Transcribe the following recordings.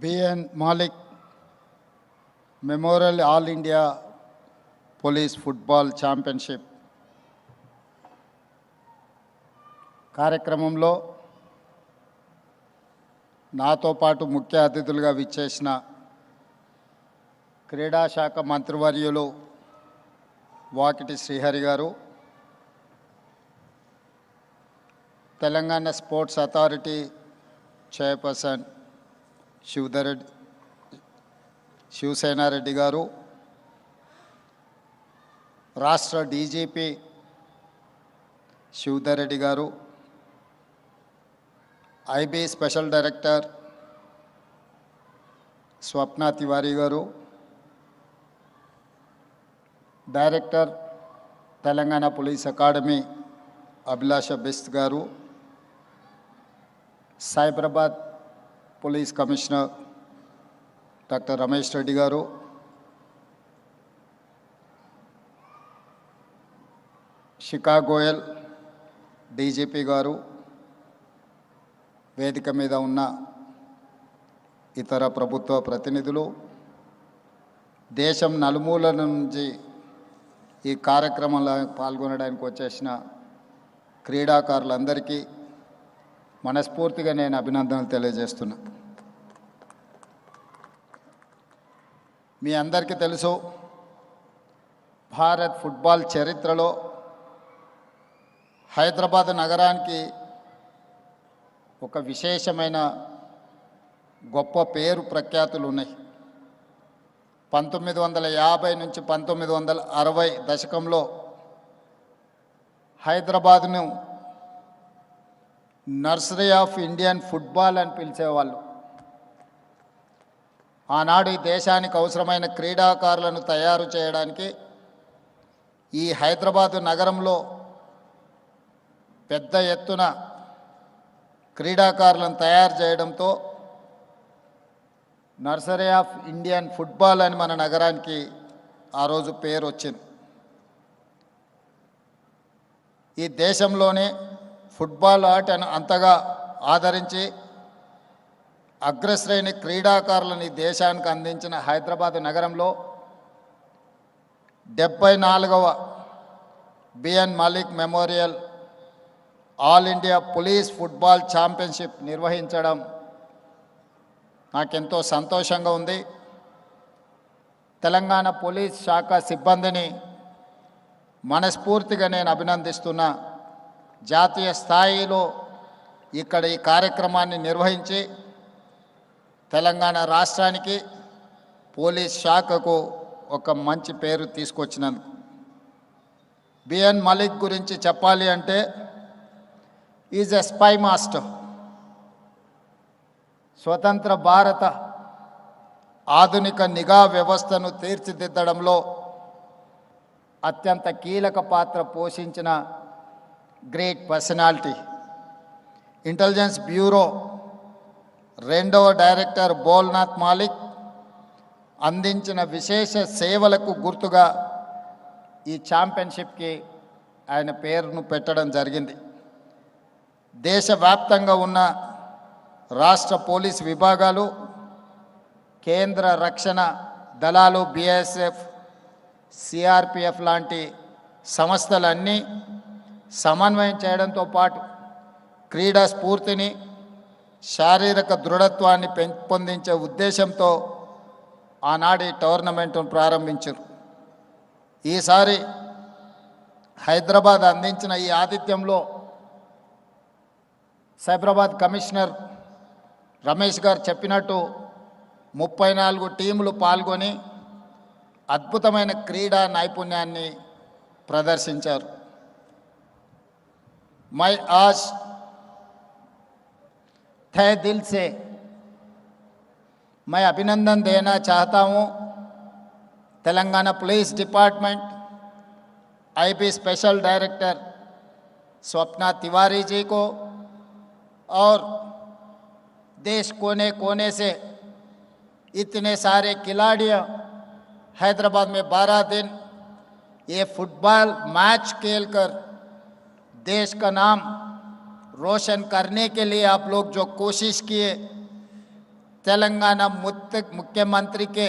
BN Malik Memorial All India Police Football Championship కార్యక్రమంలో నాతో పాటు ముఖ్య అతిథులుగా విచ్చేసిన క్రీడా శాఖ మంత్రివర్యులు వాకిటి శ్రీహరి గారు, Telangana sports authority chairperson Shiva Sena Reddy గారు, రాష్ట్ర డీజీపీ శివధర్ రెడ్డి గారు, ఐబీ స్పెషల్ డైరెక్టర్ స్వప్న తివారీ గారు, డైరెక్టర్ తెలంగాణ పోలీస్ అకాడమీ అభిలాష బెస్ట్ గారు, Cyberabad police commissioner doctor Ramesh Reddy గారు, శిఖా గోయల్ డీజీపీ గారు, వేదిక మీద ఉన్న ఇతర ప్రభుత్వ ప్రతినిధులు, దేశం నలుమూలల నుంచి ఈ కార్యక్రమంలో పాల్గొనడానికి వచ్చేసిన క్రీడాకారులందరికీ మనస్ఫూర్తిగా నేను అభినందనలు తెలియజేస్తున్నా. మీ అందరికీ తెలుసు, భారత్ ఫుట్బాల్ చరిత్రలో హైదరాబాద్ నగరానికి ఒక విశేషమైన గొప్ప పేరు ప్రఖ్యాతులు ఉన్నాయి. 1950 నుంచి 1960 దశకంలో హైదరాబాద్ను నర్సరీ ఆఫ్ ఇండియన్ ఫుట్బాల్ అని పిలిచేవాళ్ళు. ఆనాడు ఈ దేశానికి అవసరమైన క్రీడాకారులను తయారు చేయడానికి ఈ హైదరాబాదు నగరంలో పెద్ద ఎత్తున క్రీడాకారులను తయారు చేయడంతో నర్సరీ ఆఫ్ ఇండియన్ ఫుట్బాల్ అని మన నగరానికి ఆ రోజు పేరు వచ్చింది. ఈ దేశంలోనే ఫుట్బాల్ ఆటను అంతగా ఆదరించి అగ్రశ్రేణి క్రీడాకారులను ఈ దేశానికి అందించిన హైదరాబాద్ నగరంలో 74వ B N Mallik memorial all India police football championship నిర్వహించడం నాకెంతో సంతోషంగా ఉంది. తెలంగాణ పోలీస్ శాఖ సిబ్బందిని మనస్ఫూర్తిగా నేను అభినందిస్తున్నా. జాతీయ స్థాయిలో ఇక్కడ ఈ కార్యక్రమాన్ని నిర్వహించి తెలంగాణ రాష్ట్రానికి పోలీస్ శాఖకు ఒక మంచి పేరు తీసుకొచ్చినందుకు. బిఎన్ మలిక్ గురించి చెప్పాలి అంటే ఈజ్ ఎ స్పై మాస్టర్. స్వతంత్ర భారత ఆధునిక నిఘా వ్యవస్థను తీర్చిదిద్దడంలో అత్యంత కీలక పాత్ర పోషించిన గ్రేట్ పర్సనాలిటీ. ఇంటెలిజెన్స్ బ్యూరో 2వ డైరెక్టర్ బోల్నాథ్ మాలిక్ అందించిన విశేష సేవలకు గుర్తుగా ఈ ఛాంపియన్షిప్కి ఆయన పేరును పెట్టడం జరిగింది. దేశవ్యాప్తంగా ఉన్న రాష్ట్ర పోలీస్ విభాగాలు, కేంద్ర రక్షణ దళాలు, బిఎస్ఎఫ్, సిఆర్పిఎఫ్ లాంటి సంస్థలన్నీ సమన్వయం చేయడంతో పాటు క్రీడా స్ఫూర్తిని, శారీరక దృఢత్వాన్ని పెంపొందించే ఉద్దేశంతో ఆనాడు ఈ టోర్నమెంట్ను ప్రారంభించారు. ఈసారి హైదరాబాద్ అందించిన ఈ ఆతిథ్యంలో సైబరాబాద్ కమిషనర్ రమేష్ గారు చెప్పినట్టు 34 టీములు పాల్గొని అద్భుతమైన క్రీడా నైపుణ్యాన్ని ప్రదర్శించారు. मैं आज तहे दिल से मैं अभिनंदन देना चाहता हूँ Telangana police department, IB special director Swapna Tiwari ji को और देश कोने कोने से इतने सारे खिलाड़ियों हैदराबाद में 12 दिन ये फुटबॉल मैच खेलकर देश का नाम रोशन करने के लिए आप लोग जो कोशिश किए तेलंगाना मुख्यमंत्री के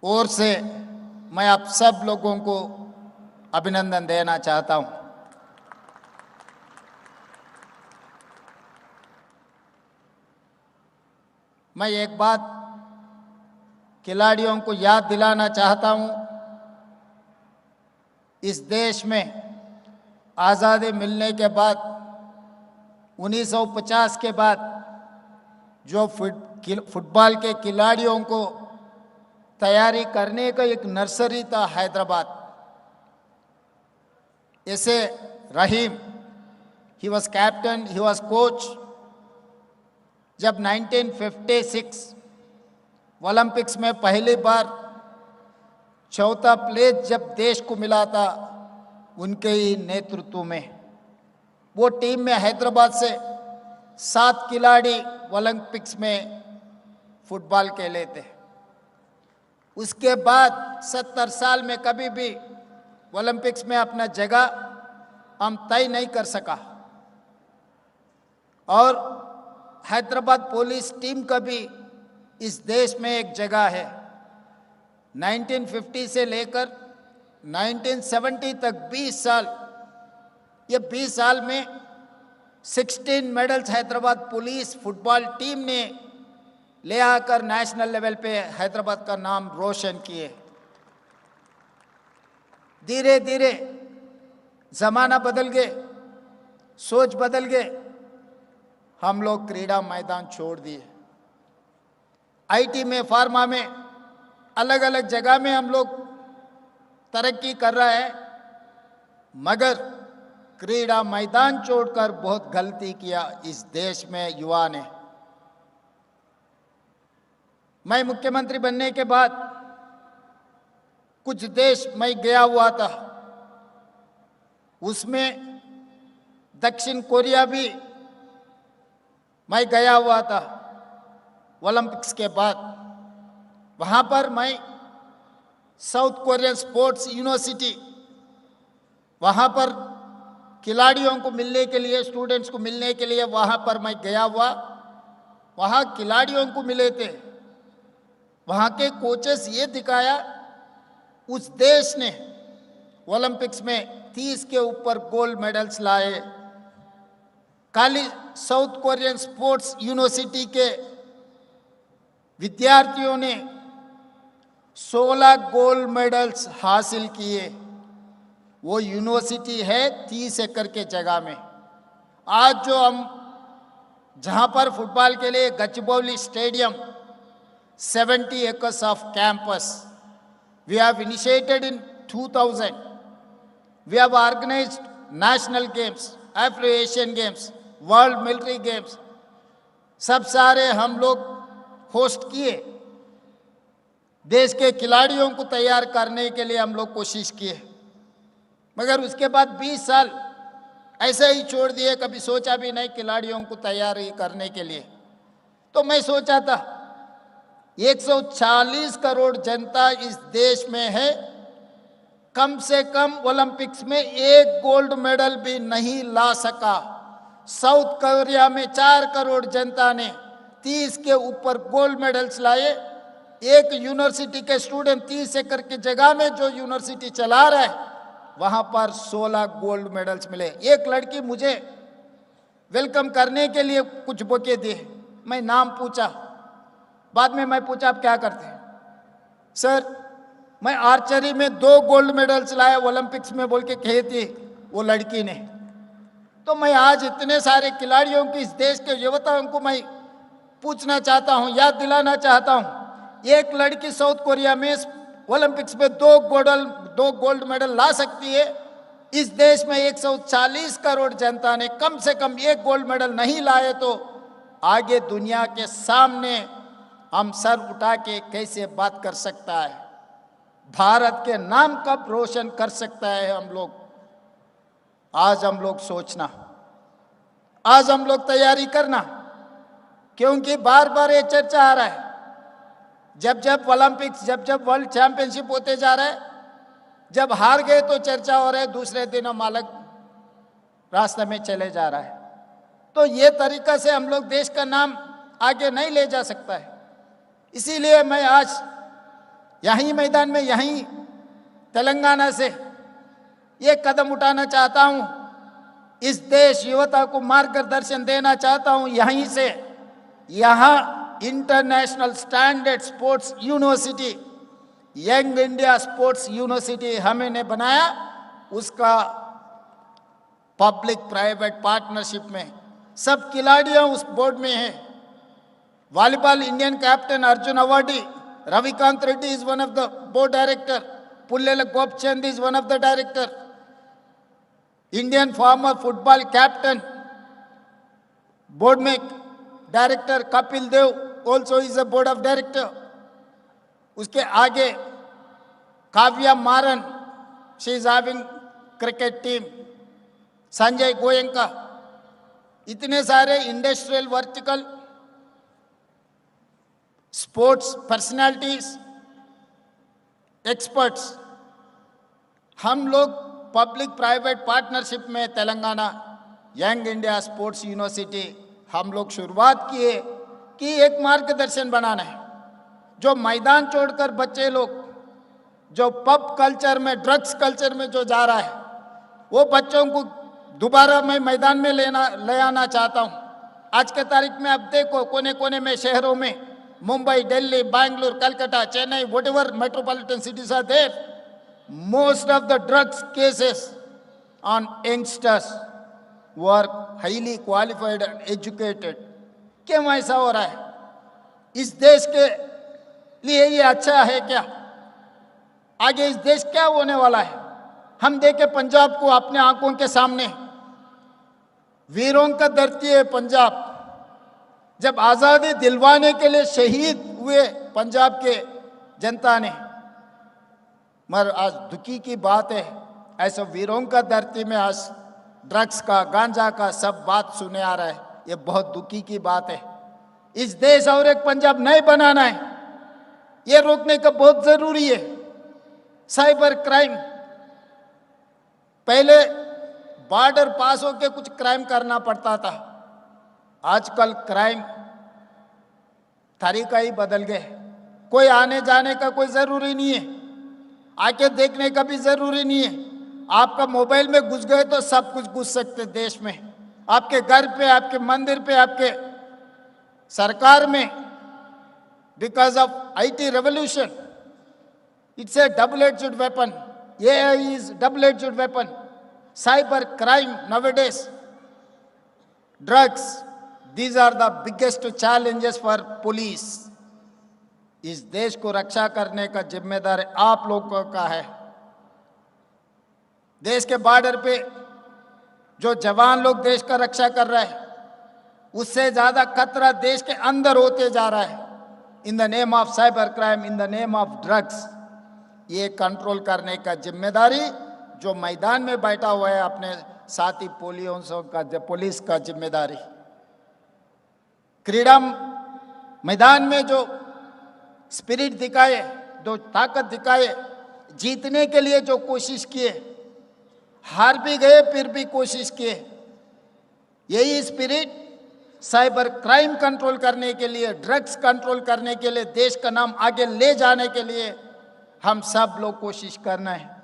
ओर से मैं आप सब लोगों को अभिनंदन देना चाहता हूं। मैं एक बात खिलाड़ियों को याद दिलाना चाहता हूं। इस देश में आज़ादी मिलने के बाद 1950 के बाद जो फुटबॉल के खिलाड़ियों को तैयारी करने का एक नर्सरी था हैदराबाद। ऐसे Rahim, he was captain, he was coach. जब 1956 ओलंपिक्स में पहली बार चौथा प्लेस जब देश को मिला था, उनके ही नेतृत्व में वो टीम में हैदराबाद से 7 खिलाड़ी ओलंपिक्स में फुटबॉल खेले थे। उसके बाद 70 साल में कभी भी ओलंपिक्स में अपना जगह हम तय नहीं कर सका। और हैदराबाद पुलिस टीम का भी इस देश में एक जगह है। 1950 से लेकर 1970 तक 20 साल, ये 20 साल में 16 medals Hyderabad police football team ने ले आकर नेशनल लेवल पे हैदराबाद का नाम रोशन किए। धीरे धीरे जमाना बदल गए, सोच बदल गए, हम लोग क्रीड़ा मैदान छोड़ दिए। आईटी में, फार्मा में, अलग अलग जगह में हम लोग तरक्की कर रहा है, मगर क्रीड़ा मैदान छोड़कर बहुत गलती किया इस देश में युवा ने। मैं मुख्यमंत्री बनने के बाद कुछ देश मैं गया हुआ था, उसमें दक्षिण कोरिया भी मैं गया हुआ था ओलंपिक्स के बाद। वहाँ पर मैं साउथ कोरियन स्पोर्ट्स यूनिवर्सिटी, वहाँ पर खिलाड़ियों को मिलने के लिए, स्टूडेंट्स को मिलने के लिए वहाँ पर मैं गया हुआ। वहाँ खिलाड़ियों को मिले थे, वहाँ के कोचेस ये दिखाया उस देश ने ओलंपिक्स में 30 के ऊपर गोल्ड मेडल्स लाए। खाली साउथ कोरियन स्पोर्ट्स यूनिवर्सिटी के विद्यार्थियों ने 16 गोल्ड मेडल्स हासिल किए। वो यूनिवर्सिटी है 30 एकड़ के जगह में। आज जो हम जहां पर फुटबॉल के लिए गचबौली stadium, 70 acres of campus, we have initiated in 2000. We have organized national games, Afro-Asian games, world military games, सब सारे हम लोग होस्ट किए। देश के खिलाड़ियों को तैयार करने के लिए हम लोग कोशिश किए, मगर उसके बाद 20 साल ऐसे ही छोड़ दिए। कभी सोचा भी नहीं खिलाड़ियों को तैयारी करने के लिए। तो मैं सोचा था 140 करोड़ जनता इस देश में है, कम से कम ओलंपिक्स में एक गोल्ड मेडल भी नहीं ला सका। साउथ कोरिया में 4 करोड़ जनता ने 30 के ऊपर गोल्ड मेडल्स लाए। एक यूनिवर्सिटी के स्टूडेंट 30 एकड़ की जगह में जो यूनिवर्सिटी चला रहा है, वहां पर 16 गोल्ड मेडल्स मिले। एक लड़की मुझे वेलकम करने के लिए कुछ बुके दिए, मैं नाम पूछा, बाद में मैं पूछा आप क्या करते हैं? सर मैं आर्चरी में 2 गोल्ड मेडल्स लाया ओलंपिक्स में बोल के कही थी वो लड़की ने। तो मैं आज इतने सारे खिलाड़ियों की, इस देश के युवताओं को मैं पूछना चाहता हूं, याद दिलाना चाहता हूं, एक लड़की साउथ कोरिया में ओलंपिक्स में 2 गोल्ड मेडल ला सकती है। इस देश में 140 करोड़ जनता ने कम से कम 1 गोल्ड मेडल नहीं लाए, तो आगे दुनिया के सामने हम सर उठा के कैसे बात कर सकता है? भारत के नाम कब रोशन कर सकता है हम लोग? आज हम लोग सोचना, आज हम लोग तैयारी करना, क्योंकि बार बार ये चर्चा आ रहा है, जब जब ओलंपिक्स, जब जब वर्ल्ड चैंपियनशिप होते जा रहा है, जब हार गए तो चर्चा हो रहा है, दूसरे दिन हम अलग रास्ते में चले जा रहा है। तो ये तरीका से हम लोग देश का नाम आगे नहीं ले जा सकता है। इसीलिए मैं आज यहीं मैदान में, यहीं तेलंगाना से ये कदम उठाना चाहता हूं, इस देश युवता को मार्गदर्शन देना चाहता हूं। यहीं से यहाँ international standard sports university, young India Sports university हमने बनाया, उसका पब्लिक प्राइवेट पार्टनरशिप में सब खिलाड़ियां उस बोर्ड में हैं। Volleyball Indian captain Arjun awardee Ravikant Reddy is one of the board director, Pullela Gopichand is one of the director, Indian former football captain board में director Kapil Dev also is a board of director. उसके आगे Kavya Maran, she is having cricket team, Sanjay Goenka, इतने सारे industrial vertical sports personalities, experts, हम लोग public private partnership में Telangana Young India Sports University हम लोग शुरुआत किए कि एक मार्गदर्शन बनाना है। जो मैदान छोड़कर बच्चे लोग जो पब कल्चर में, ड्रग्स कल्चर में जो जा रहा है, वो बच्चों को दोबारा मैं मैदान में ले आना चाहता हूँ। आज के तारीख में अब देखो कोने कोने में शहरों में, Mumbai, Delhi, Bangalore, Calcutta, Chennai, whatever metropolitan cities are there, most of the drugs cases on youngsters who are highly qualified and educated। क्यों ऐसा हो रहा है? इस देश के लिए ये अच्छा है क्या? आगे इस देश क्या होने वाला है? हम देखे पंजाब को अपने आंखों के सामने, वीरों का धरती है पंजाब। जब आज़ादी दिलवाने के लिए शहीद हुए पंजाब के जनता ने, मगर आज दुखी की बात है, ऐसे वीरों का धरती में आज ड्रग्स का, गांजा का सब बात सुने आ रहा है। ये बहुत दुखी की बात है। इस देश और एक पंजाब नहीं बनाना है, ये रोकने का बहुत जरूरी है। साइबर क्राइम, पहले बॉर्डर पास होके कुछ क्राइम करना पड़ता था, आजकल क्राइम तरीका ही बदल गए। कोई आने जाने का कोई जरूरी नहीं है, आके देखने का भी जरूरी नहीं है। आपका मोबाइल में घुस गए तो सब कुछ घुस सकते देश में, आपके घर पे, आपके मंदिर पे, आपके सरकार में। Because of IT revolution, it's A double edged weapon. AI is double edged weapon. Cyber crime nowadays, drugs, these are the biggest challenges for police। इस देश को रक्षा करने का जिम्मेदार आप लोगों का है। देश के बॉर्डर पे जो जवान लोग देश का रक्षा कर रहे हैं, उससे ज्यादा खतरा देश के अंदर होते जा रहा है। In the name of cyber crime, in the name of drugs, ये कंट्रोल करने का जिम्मेदारी जो मैदान में बैठा हुआ है अपने साथी पुलिस का जिम्मेदारी। क्रीड़ा मैदान में जो स्पिरिट दिखाए, जो ताकत दिखाए, जीतने के लिए जो कोशिश किए, हार भी गए फिर भी कोशिश किए, यही स्पिरिट साइबर क्राइम कंट्रोल करने के लिए, ड्रग्स कंट्रोल करने के लिए, देश का नाम आगे ले जाने के लिए हम सब लोग कोशिश करना है।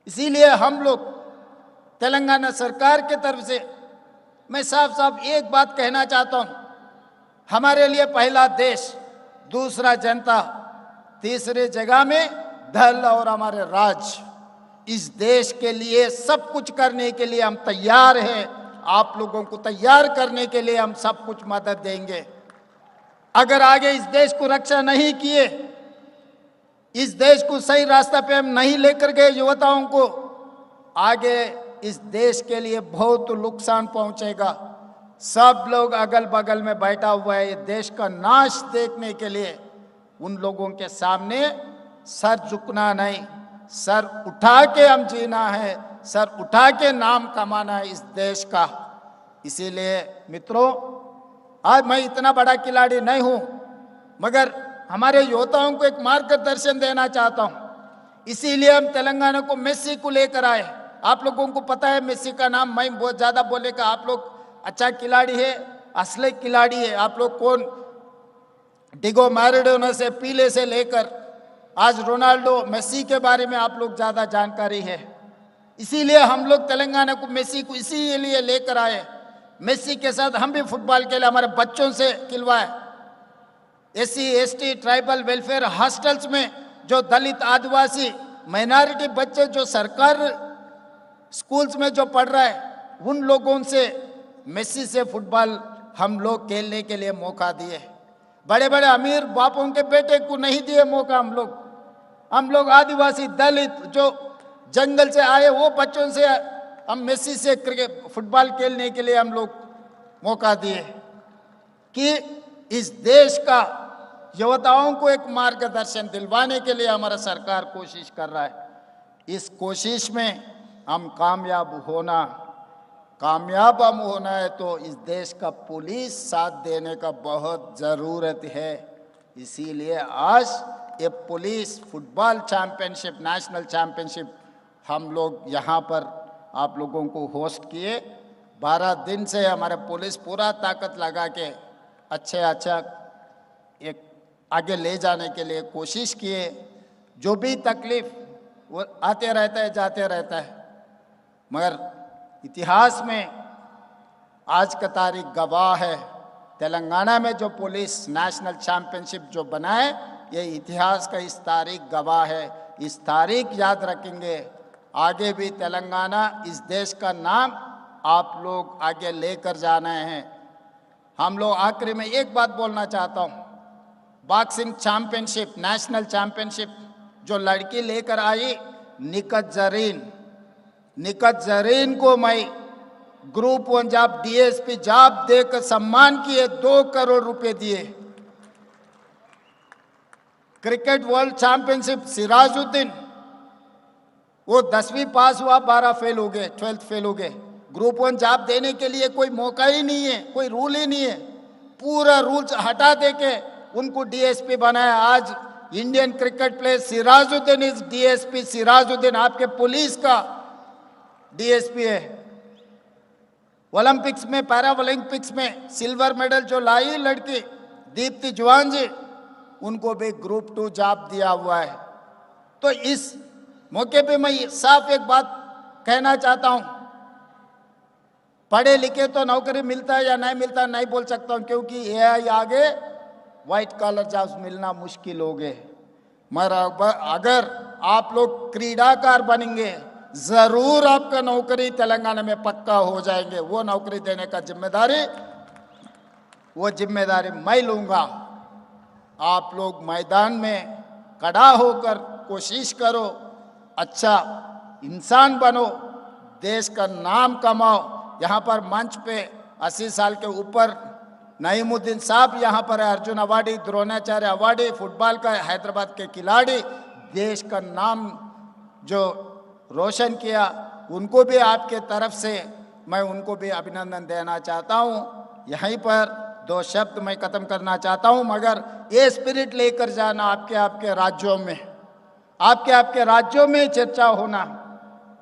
इसीलिए हम लोग तेलंगाना सरकार के तरफ से मैं साफ साफ एक बात कहना चाहता हूं, हमारे लिए पहला देश, दूसरा जनता, तीसरे जगह में दल और हमारे राज। इस देश के लिए सब कुछ करने के लिए हम तैयार हैं। आप लोगों को तैयार करने के लिए हम सब कुछ मदद देंगे। अगर आगे इस देश को रक्षा नहीं किए, इस देश को सही रास्ता पे हम नहीं लेकर गए युवताओं को, आगे इस देश के लिए बहुत नुकसान पहुंचेगा। सब लोग अगल बगल में बैठा हुआ है, ये देश का नाश देखने के लिए उन लोगों के सामने सर झुकना नहीं, सर उठा के हम जीना है, सर उठा के नाम कमाना है इस देश का। इसीलिए मित्रों, आज मैं इतना बड़ा खिलाड़ी नहीं हूं, मगर हमारे योद्धाओं को एक मार्गदर्शन देना चाहता हूं। इसीलिए हम तेलंगाना को मेस्सी को लेकर आए। आप लोगों को पता है मेस्सी का नाम, मैं बहुत ज़्यादा बोलेगा, आप लोग अच्छा खिलाड़ी है, असली खिलाड़ी है। आप लोग कौन, डिगो मैराडोना से पीले से लेकर आज रोनाल्डो मेसी के बारे में आप लोग ज़्यादा जानकारी है। इसीलिए हम लोग तेलंगाना को मेसी को इसीलिए लेकर आए। मेसी के साथ हम भी फुटबॉल के लिए हमारे बच्चों से खिलवाए। SC ST tribal welfare hostels में जो दलित आदिवासी माइनॉरिटी बच्चे जो सरकार स्कूल्स में जो पढ़ रहा है, उन लोगों से मेसी से फुटबॉल हम लोग खेलने के लिए मौका दिए। बड़े बड़े अमीर बापों के बेटे को नहीं दिए मौका। हम लोग आदिवासी दलित जो जंगल से आए वो बच्चों से हम मेसी से क्रिकेट फुटबॉल खेलने के लिए हम लोग मौका दिए कि इस देश का युवताओं को एक मार्गदर्शन दिलवाने के लिए हमारा सरकार कोशिश कर रहा है। इस कोशिश में हम कामयाब होना है तो इस देश का पुलिस साथ देने का बहुत ज़रूरत है। इसीलिए आज ये police football championship, national championship हम लोग यहाँ पर आप लोगों को होस्ट किए। 12 दिन से हमारे पुलिस पूरा ताकत लगा के अच्छा एक आगे ले जाने के लिए कोशिश किए। जो भी तकलीफ वो आते रहता है जाते रहता है, मगर इतिहास में आज का तारीख गवाह है। तेलंगाना में जो पुलिस नेशनल चैंपियनशिप जो बनाए, ये इतिहास का इस तारीख गवाह है। इस तारीख याद रखेंगे। आगे भी तेलंगाना इस देश का नाम आप लोग आगे लेकर जाना है। हम लोग आखिरी में एक बात बोलना चाहता हूँ। बॉक्सिंग चैंपियनशिप, नेशनल चैंपियनशिप जो लड़की लेकर आई निकत जरीन को मैं ग्रुप 1 जॉब DSP जॉब देकर सम्मान किए, 2 करोड़ रुपए दिए। क्रिकेट वर्ल्ड चैंपियनशिप सिराजुद्दीन, वो 10वीं पास हुआ, 12 फेल हो गए, 12th फेल हो गए। ग्रुप 1 जॉब देने के लिए कोई मौका ही नहीं है, कोई रूल ही नहीं है। पूरा रूल्स हटा दे के उनको DSP बनाया। आज Indian cricket player Sirajuddin is DSP। Sirajuddin आपके पुलिस का DSP है। ओलंपिक्स में, पैरा ओलंपिक्स में सिल्वर मेडल जो लाई लड़की दीप्ति जवान जी, उनको भी ग्रुप 2 जॉब दिया हुआ है। तो इस मौके पे मैं साफ एक बात कहना चाहता हूं, पढ़े लिखे तो नौकरी मिलता है या नहीं मिलता नहीं बोल सकता हूं, क्योंकि AI आगे व्हाइट कॉलर जॉब्स मिलना मुश्किल हो गए। मगर अगर आप लोग क्रीडाकार बनेंगे, जरूर आपका नौकरी तेलंगाना में पक्का हो जाएंगे। वो नौकरी देने का जिम्मेदारी मैं लूंगा। आप लोग मैदान में खड़ा होकर कोशिश करो, अच्छा इंसान बनो, देश का नाम कमाओ। यहाँ पर मंच पे 80 साल के ऊपर नईमुद्दीन साहब यहाँ पर है, Arjun awardee, Dronacharya awardee, football का हैदराबाद के खिलाड़ी, देश का नाम जो रोशन किया, उनको भी आपके तरफ से मैं उनको भी अभिनंदन देना चाहता हूँ। यहीं पर 2 शब्द मैं ख़त्म करना चाहता हूँ, मगर ये स्पिरिट लेकर जाना आपके राज्यों में, आपके राज्यों में चर्चा होना।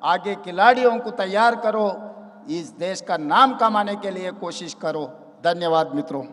आगे खिलाड़ियों को तैयार करो, इस देश का नाम कमाने के लिए कोशिश करो। धन्यवाद मित्रों।